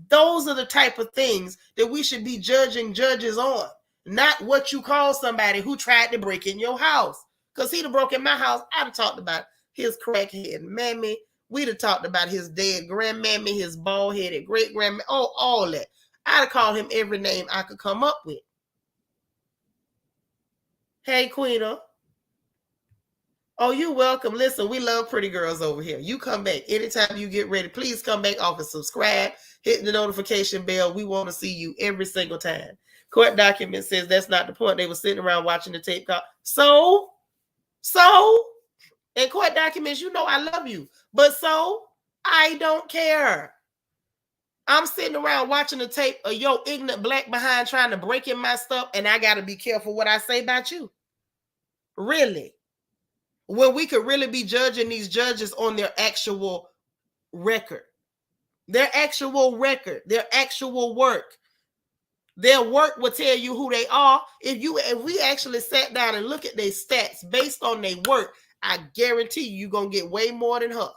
Those are the type of things that we should be judging judges on, not what you call somebody who tried to break in your house. Because he'd have broken my house, I'd have talked about his crackhead mammy. We'd have talked about his dead grandmammy, his bald-headed great-grandma, all that. I'd have called him every name I could come up with. Hey, Queena. Oh, you're welcome. Listen, we love pretty girls over here. You come back anytime you get ready. Please come back off and subscribe. Hit the notification bell. We want to see you every single time. Court document says that's not the point. They were sitting around watching the tape call. So, and court documents, I love you. But I don't care. I'm sitting around watching the tape of your ignorant black behind trying to break in my stuff, and I got to be careful what I say about you. Really? When we could really be judging these judges on their actual record. Their actual record. Their actual work. Their work will tell you who they are. If we actually sat down and look at their stats based on their work, I guarantee you're going to get way more than her.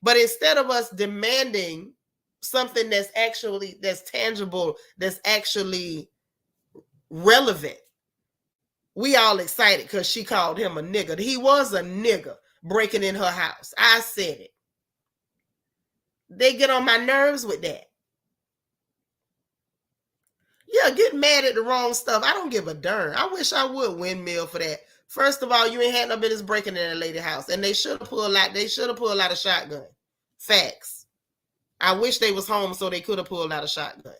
But instead of us demanding something that's tangible, that's actually relevant, we all excited because she called him a nigger. He was a nigger breaking in her house. I said it. They get on my nerves with that. Yeah, get mad at the wrong stuff. I don't give a darn. I wish I would windmill for that. First of all, you ain't had no business breaking in a lady house, and they should have pulled out a shotgun. Facts. I wish they was home so they could have pulled out a shotgun.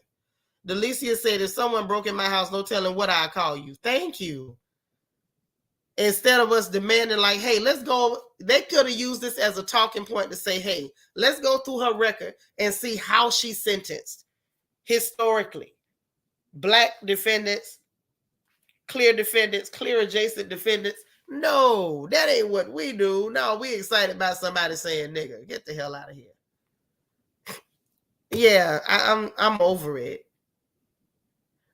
Delicia said, if someone broke in my house, no telling what I call you. Thank you. Instead of us demanding like, hey, let's go. They could have used this as a talking point to say, hey, let's go through her record and see how she's sentenced historically. Black defendants, clear adjacent defendants. No, that ain't what we do. No, we excited about somebody saying nigga. Get the hell out of here. Yeah, I'm over it.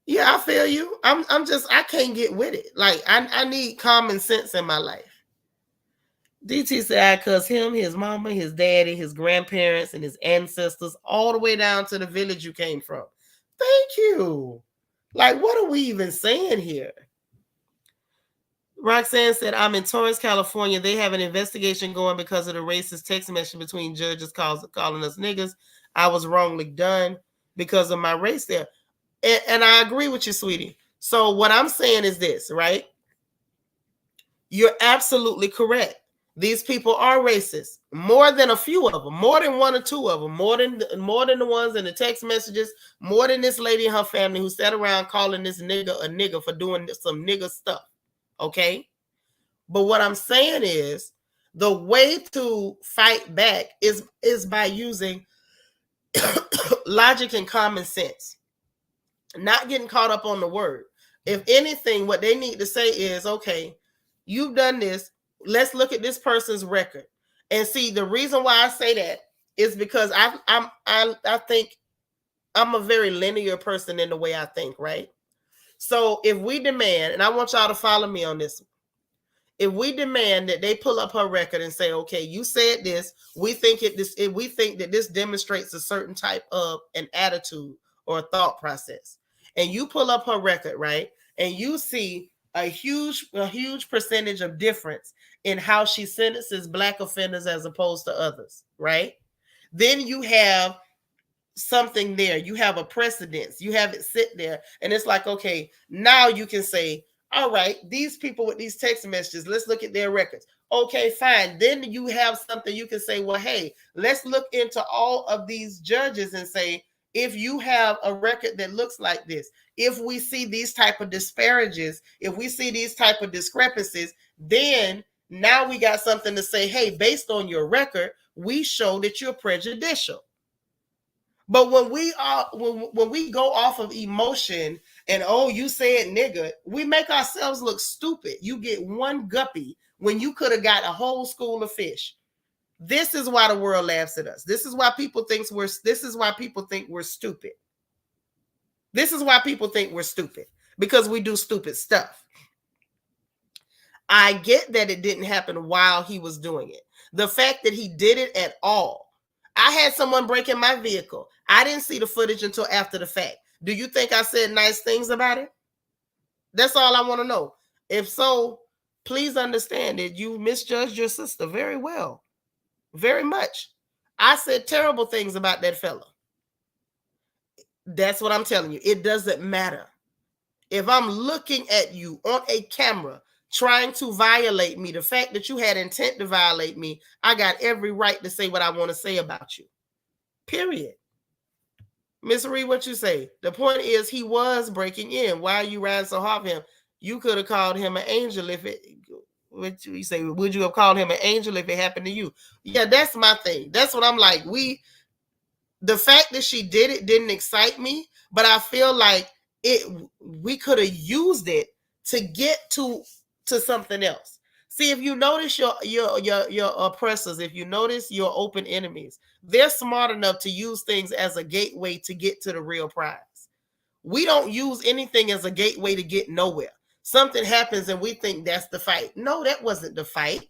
Yeah, I feel you. I can't get with it. Like, I need common sense in my life. DT said I cuss him, his mama, his daddy, his grandparents, and his ancestors all the way down to the village you came from. Thank you. Like, what are we even saying here? Roxanne said, I'm in Torrance, California. They have an investigation going because of the racist text message between judges calling us niggas. I was wrongly done because of my race there. And I agree with you, sweetie. So what I'm saying is this, right? You're absolutely correct. These people are racist. More than a few of them. More than one or two of them. More than the ones in the text messages. More than this lady and her family who sat around calling this nigga a nigga for doing some nigga stuff. Okay? But what I'm saying is the way to fight back is by using logic and common sense. Not getting caught up on the word. If anything, what they need to say is, okay, you've done this. Let's look at this person's record and see. The reason why I say that is because I think I'm a very linear person in the way I think, right? So if we demand, and I want y'all to follow me on this, if we demand that they pull up her record and say, okay, you said this, we think we think that this demonstrates a certain type of an attitude or a thought process, and you pull up her record, right, and you see a huge percentage of difference in how she sentences black offenders as opposed to others, right? Then you have something there. You have a precedence. You have it sit there. And it's like, okay, now you can say, all right, these people with these text messages, let's look at their records. Okay, fine. Then you have something you can say, well, hey, let's look into all of these judges and say, if you have a record that looks like this, if we see these type of disparages, if we see these type of discrepancies, then now we got something to say, hey, based on your record, we show that you're prejudicial. But when we go off of emotion and, oh, you said nigga, we make ourselves look stupid. You get one guppy when you could have got a whole school of fish. This is why the world laughs at us. This is why people think we're stupid. This is why people think we're stupid, because we do stupid stuff. I get that it didn't happen while he was doing it. The fact that he did it at all. I had someone break in my vehicle. I didn't see the footage until after the fact. Do you think I said nice things about it? That's all I want to know. If so, please understand that you misjudged your sister very well. Very much. I said terrible things about that fella. That's what I'm telling you. It doesn't matter. If I'm looking at you on a camera trying to violate me, the fact that you had intent to violate me, I got every right to say what I want to say about you. Period. Miss Reed, what you say? The point is, he was breaking in. Why are you riding so hard for him? You could have called him an angel if it. What you say? Would you have called him an angel if it happened to you? Yeah, that's my thing. That's what I'm like. The fact that she did it didn't excite me, but I feel like we could have used it to get to something else. See, if you notice your oppressors, if you notice your open enemies, they're smart enough to use things as a gateway to get to the real prize. We don't use anything as a gateway to get nowhere. Something happens and we think that's the fight. No, that wasn't the fight.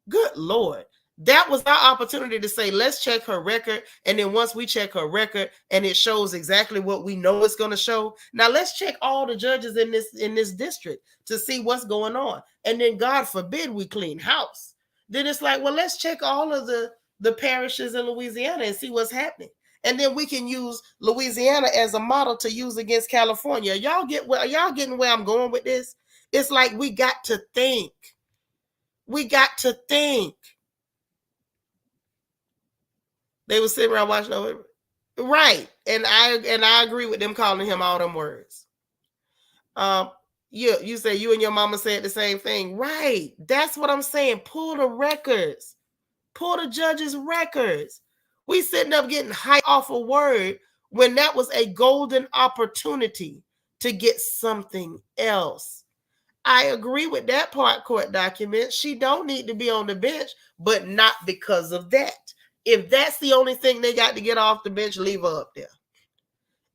Good Lord. That was our opportunity to say, let's check her record. And then once we check her record and it shows exactly what we know it's going to show, now let's check all the judges in this district to see what's going on. And then God forbid we clean house. Then it's like, well, let's check all of the parishes in Louisiana and see what's happening. And then we can use Louisiana as a model to use against California. Y'all getting where I'm going with this? It's like we got to think. We got to think. They were sitting around watching over. Right. And I agree with them calling him all them words. You say you and your mama said the same thing. Right. That's what I'm saying. Pull the records. Pull the judges' records. We sitting up getting hyped off a word when that was a golden opportunity to get something else. I agree with that part, court document. She don't need to be on the bench, but not because of that. If that's the only thing they got to get off the bench, leave her up there.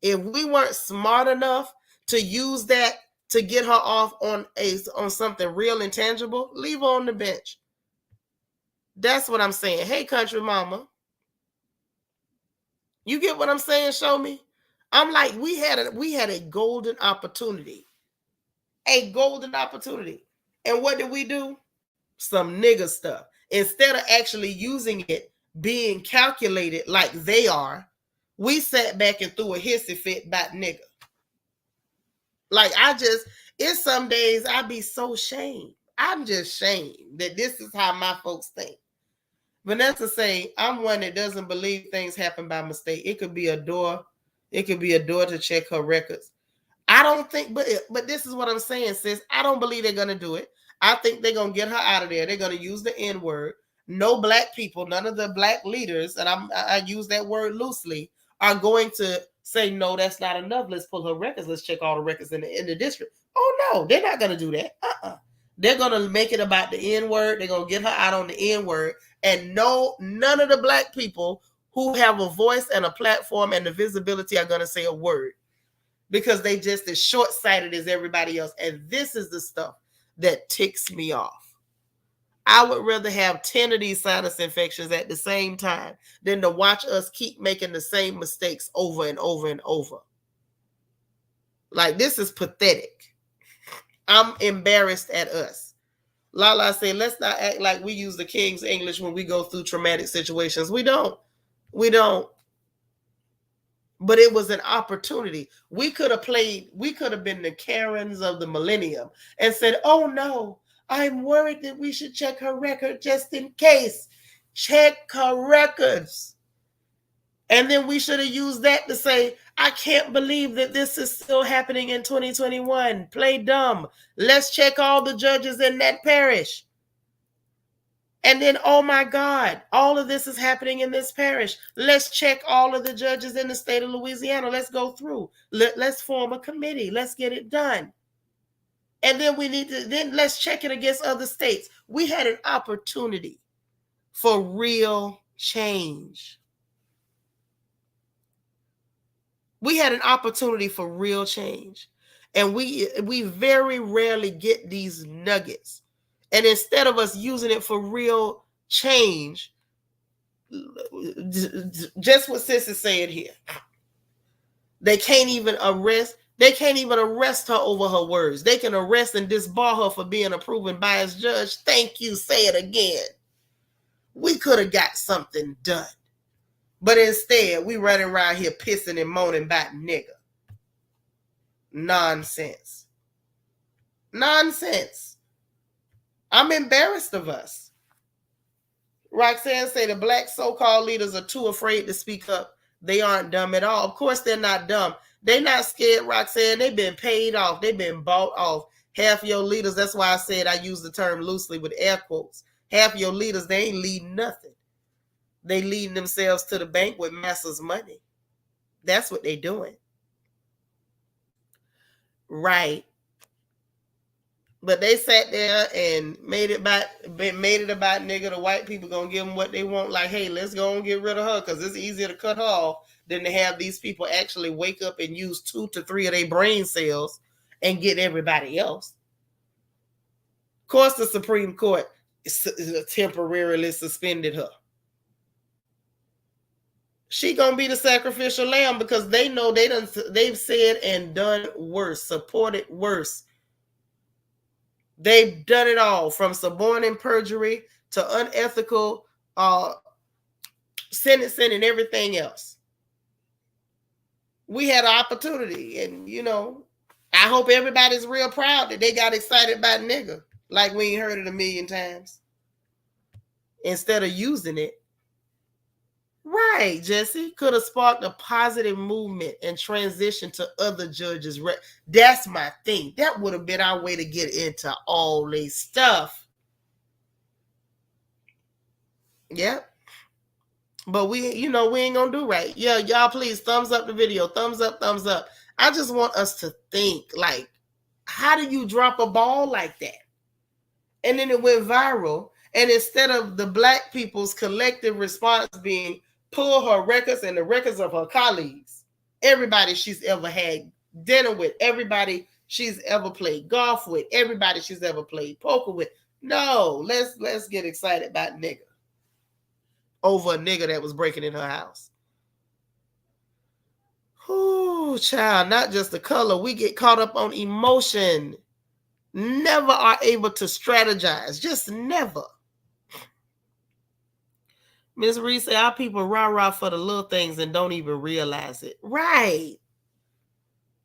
If we weren't smart enough to use that to get her off on something real and tangible, leave her on the bench. That's what I'm saying. Hey, country mama. You get what I'm saying? Show me. I'm like, we had a golden opportunity. A golden opportunity. And what did we do? Some nigga stuff. Instead of actually using it, being calculated like they are, we sat back and threw a hissy fit about nigga. Like it's some days I be so shamed. I'm just shamed that this is how my folks think. Vanessa say, I'm one that doesn't believe things happen by mistake. It could be a door. It could be a door to check her records. I don't think, but this is what I'm saying, sis. I don't believe they're going to do it. I think they're going to get her out of there. They're going to use the N-word. No black people, none of the black leaders, and I use that word loosely, are going to say, no, that's not enough. Let's pull her records. Let's check all the records in the district. Oh, no, they're not going to do that. They're going to make it about the N-word. They're going to get her out on the N-word. And no, none of the black people who have a voice and a platform and the visibility are going to say a word because they just as short-sighted as everybody else. And this is the stuff that ticks me off. I would rather have 10 of these sinus infections at the same time than to watch us keep making the same mistakes over and over and over. Like, this is pathetic. I'm embarrassed at us. Lala said, let's not act like we use the King's English when we go through traumatic situations. We don't. But it was an opportunity. We could have been the Karens of the millennium and said, oh no, I'm worried that we should check her record just in case. Check her records. And then we should have used that to say, I can't believe that this is still happening in 2021. Play dumb. Let's check all the judges in that parish. And then, oh my God, all of this is happening in this parish. Let's check all of the judges in the state of Louisiana. Let's go through. Let's form a committee. Let's get it done. And then let's check it against other states. We had an opportunity for real change. We had an opportunity for real change. And we very rarely get these nuggets. And instead of us using it for real change, just what Sis is saying here, they can't even arrest her over her words. They can arrest and disbar her for being a proven biased judge. Thank you. Say it again. We could have got something done. But instead, we running around here pissing and moaning about nigga. Nonsense. I'm embarrassed of us. Roxanne say the black so-called leaders are too afraid to speak up. They aren't dumb at all. Of course they're not dumb. They're not scared, Roxanne. They've been paid off. They've been bought off. Half your leaders, that's why I said I use the term loosely with air quotes. Half your leaders, they ain't leading nothing. They leading themselves to the bank with masses' money. That's what they doing. Right. But they sat there and made it about nigga. The white people gonna give them what they want. Like, hey, let's go and get rid of her because it's easier to cut her off than to have these people actually wake up and use 2 to 3 of their brain cells and get everybody else. Of course, the Supreme Court temporarily suspended her. She gonna be the sacrificial lamb because they know they've said and done worse, supported worse. They've done it all, from suborning perjury to unethical sentencing and everything else. We had an opportunity, and I hope everybody's real proud that they got excited about nigga like we ain't heard it a million times instead of using it. Right, Jesse. Could have sparked a positive movement and transition to other judges. That's my thing. That would have been our way to get into all this stuff. Yep. But we ain't gonna do right. Yeah, y'all please thumbs up the video. Thumbs up, thumbs up. I just want us to think, like, how do you drop a ball like that? And then it went viral. And instead of the black people's collective response being pull her records and the records of her colleagues, everybody she's ever had dinner with, everybody she's ever played golf with, everybody she's ever played poker with. No, let's get excited about nigga over a nigga that was breaking in her house. Ooh, child, not just the color. We get caught up on emotion. Never are able to strategize. Just never. Ms. Reese said, our people rah-rah for the little things and don't even realize it. Right.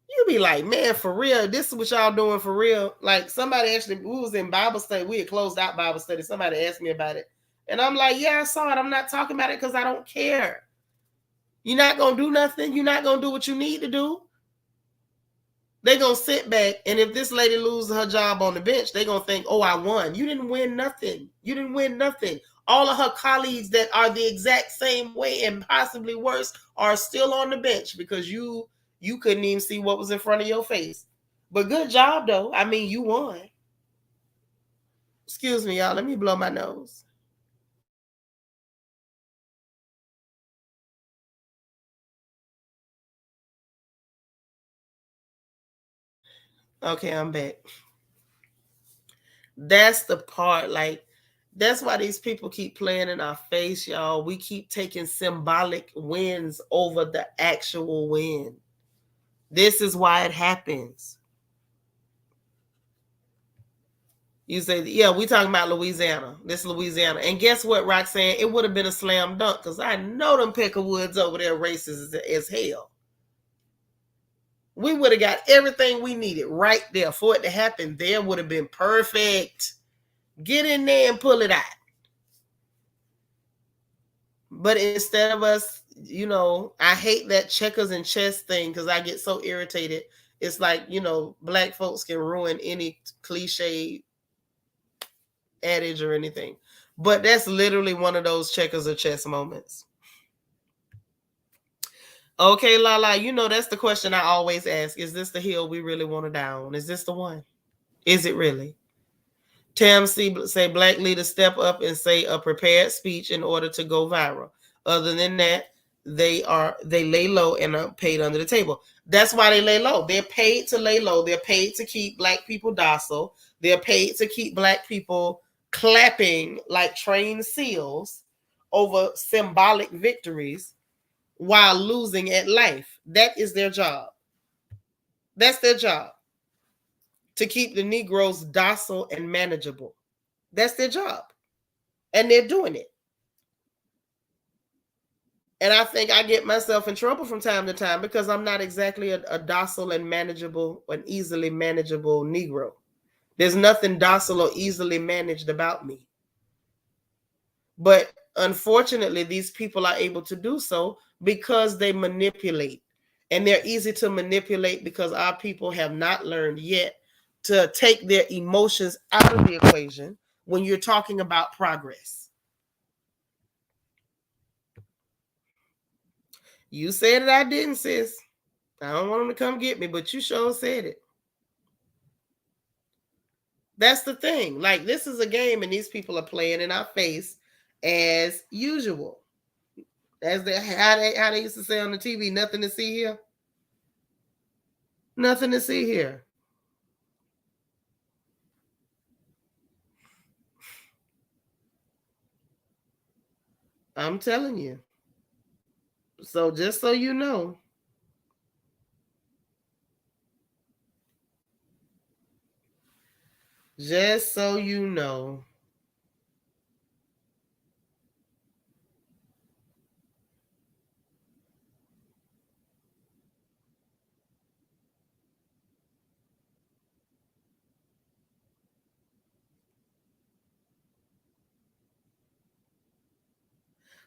You be like, man, for real, this is what y'all doing for real. Like, somebody actually, we was in Bible study. We had closed out Bible study. Somebody asked me about it. And I'm like, yeah, I saw it. I'm not talking about it because I don't care. You're not going to do nothing. You're not going to do what you need to do. They're going to sit back, and if this lady loses her job on the bench, they're going to think, oh, I won. You didn't win nothing. You didn't win nothing. All of her colleagues that are the exact same way and possibly worse are still on the bench because you couldn't even see what was in front of your face. But good job, though. I mean, you won. Excuse me, y'all. Let me blow my nose. Okay, I'm back. That's the part, like, that's why these people keep playing in our face, y'all. We keep taking symbolic wins over the actual win. This is why it happens. You say, yeah, we talking about Louisiana. This Louisiana. And guess what, Roxanne? It would have been a slam dunk because I know them Peckerwoods over there racist as hell. We would have got everything we needed right there for it to happen. There would have been perfect. Get in there and pull it out. But instead of us, I hate that checkers and chess thing because I get so irritated. It's like, black folks can ruin any cliche adage or anything. But that's literally one of those checkers or chess moments. Okay, Lala, that's the question I always ask. Is this the hill we really want to down? Is this the one? Is it really? Tam say black leaders step up and say a prepared speech in order to go viral. Other than that, they lay low and are paid under the table. That's why they lay low. They're paid to lay low. They're paid to keep black people docile. They're paid to keep black people clapping like trained seals over symbolic victories while losing at life. That is their job. That's their job. To keep the Negroes docile and manageable. That's their job. And they're doing it. And I think I get myself in trouble from time to time because I'm not exactly a docile and manageable, an easily manageable Negro. There's nothing docile or easily managed about me. But unfortunately, these people are able to do so because they manipulate. And they're easy to manipulate because our people have not learned yet to take their emotions out of the equation when you're talking about progress. You said it, I didn't, sis. I don't want them to come get me, but you sure said it. That's the thing. Like, this is a game, and these people are playing in our face as usual. As how they used to say on the TV, nothing to see here. Nothing to see here. I'm telling you. So just so you know. Just so you know.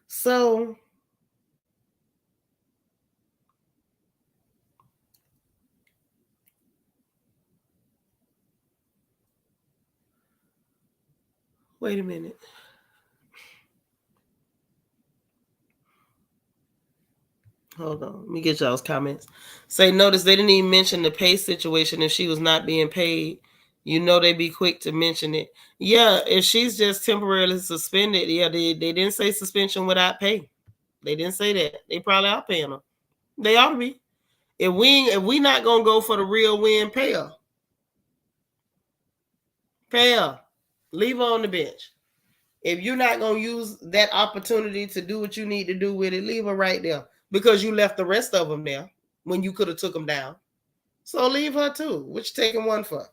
So wait a minute. Hold on. Let me get y'all's comments. Say, notice they didn't even mention the pay situation if she was not being paid. They'd be quick to mention it. Yeah, if she's just temporarily suspended, yeah, they didn't say suspension without pay. They didn't say that. They probably are paying her. They ought to be. If we not gonna go for the real win, pay her. Pay her. Leave her on the bench. If you're not gonna use that opportunity to do what you need to do with it, leave her right there because you left the rest of them there when you could have took them down. So leave her too. What you taking one for?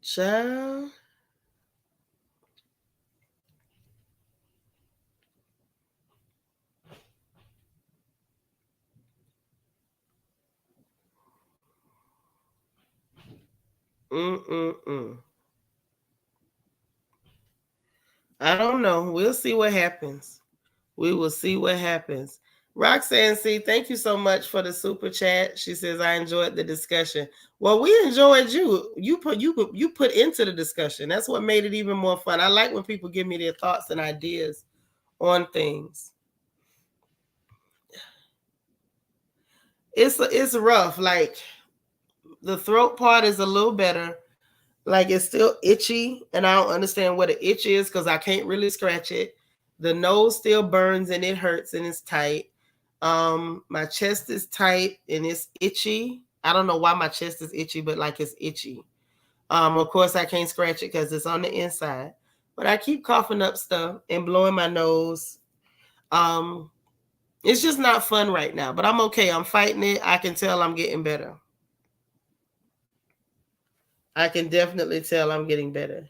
Child. Mm-mm-mm. I don't know. We'll see what happens. We will see what happens. Roxanne C, thank you so much for the super chat. She says I enjoyed the discussion. Well, we enjoyed you. You put into the discussion. That's what made it even more fun. I like when people give me their thoughts and ideas on things. It's rough. Like the throat part is a little better. Like it's still itchy, and I don't understand what the itch is because I can't really scratch it. The nose still burns and it hurts and it's tight. My chest is tight and it's itchy. I don't know why my chest is itchy, but like it's itchy. Of course I can't scratch it because it's on the inside. But I keep coughing up stuff and blowing my nose. Um, it's just not fun right now, but I'm okay. I'm fighting it. I can tell I'm getting better. I can definitely tell I'm getting better.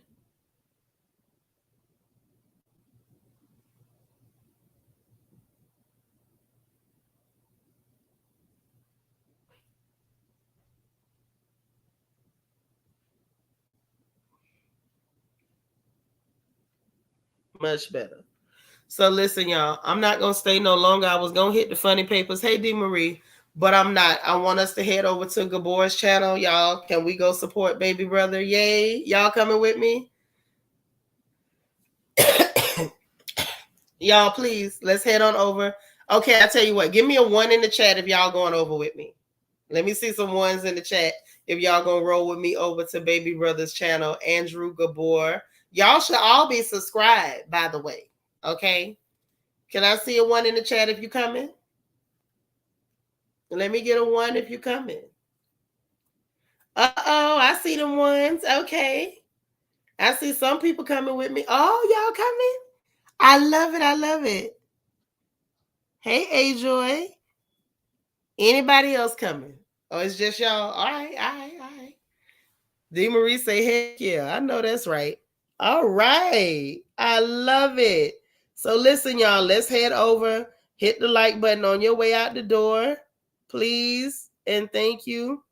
Much better. So listen, y'all, I'm not gonna stay no longer. I was gonna hit the funny papers. Hey D Marie, but I'm not. I want us to head over to Gabor's channel. Y'all, can we go support baby brother? Yay. Y'all coming with me? Y'all, please, let's head on over. Okay, I tell you what, give me a one in the chat if y'all going over with me. Let me see some ones in the chat if y'all gonna roll with me over to baby brother's channel, Andrew Gabor. Y'all should all be subscribed, by the way. Okay. Can I see a one in the chat if you coming? Let me get a one if you coming. Uh-oh, I see them ones. Okay. I see some people coming with me. Oh, y'all coming? I love it. I love it. Hey, A-Joy. Anybody else coming? Oh, it's just y'all. All right, all right, all right. D. Marie say, heck yeah. I know that's right. All right. I love it. So listen, y'all, let's head over. Hit the like button on your way out the door, please. And thank you.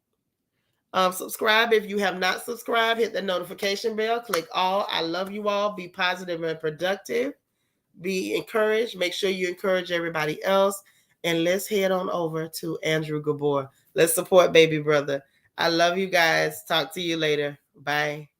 Subscribe if you have not subscribed. Hit the notification bell. Click all. I love you all. Be positive and productive. Be encouraged. Make sure you encourage everybody else. And let's head on over to Andrew Gabor. Let's support baby brother. I love you guys. Talk to you later. Bye.